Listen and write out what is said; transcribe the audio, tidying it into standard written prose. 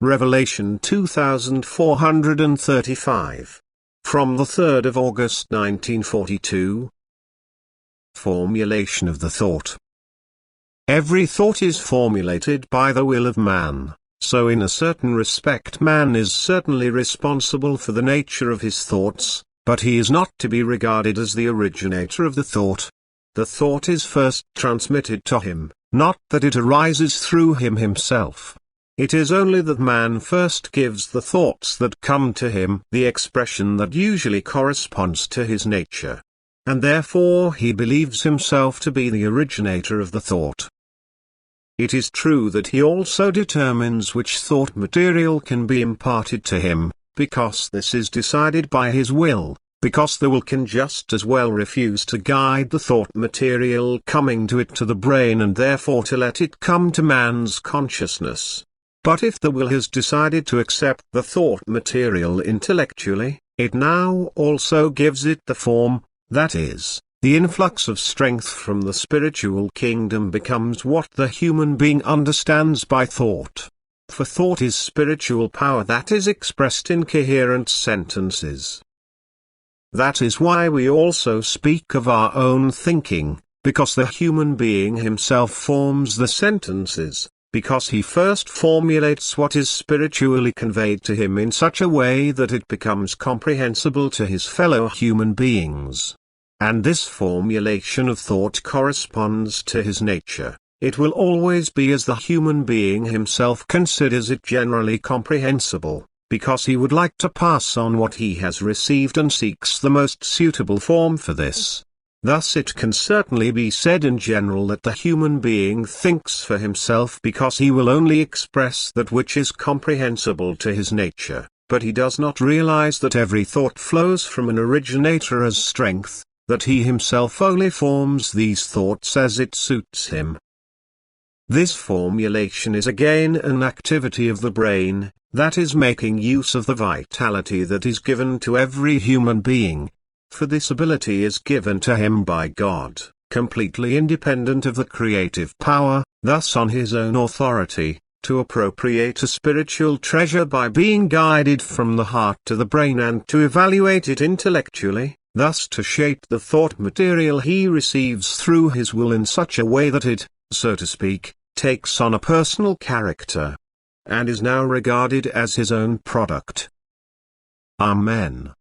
Revelation 2435. From the 3rd of August 1942. Formulation of the thought. Every thought is formulated by the will of man, so in a certain respect man is certainly responsible for the nature of his thoughts, but he is not to be regarded as the originator of the thought. The thought is first transmitted to him, not that it arises through him himself. It is only that man first gives the thoughts that come to him the expression that usually corresponds to his nature. And therefore he believes himself to be the originator of the thought. It is true that he also determines which thought material can be imparted to him, because this is decided by his will, because the will can just as well refuse to guide the thought material coming to it to the brain and therefore to let it come to man's consciousness. But if the will has decided to accept the thought material intellectually, it now also gives it the form, that is, the influx of strength from the spiritual kingdom becomes what the human being understands by thought. For thought is spiritual power that is expressed in coherent sentences. That is why we also speak of our own thinking, because the human being himself forms the sentences, because he first formulates what is spiritually conveyed to him in such a way that it becomes comprehensible to his fellow human beings. And this formulation of thought corresponds to his nature. It will always be as the human being himself considers it generally comprehensible, because he would like to pass on what he has received and seeks the most suitable form for this. Thus it can certainly be said in general that the human being thinks for himself because he will only express that which is comprehensible to his nature, but he does not realize that every thought flows from an originator as strength, that he himself only forms these thoughts as it suits him. This formulation is again an activity of the brain, that is making use of the vitality that is given to every human being. For this ability is given to him by God, completely independent of the creative power, thus on his own authority, to appropriate a spiritual treasure by being guided from the heart to the brain and to evaluate it intellectually, thus to shape the thought material he receives through his will in such a way that it, so to speak, takes on a personal character, and is now regarded as his own product. Amen.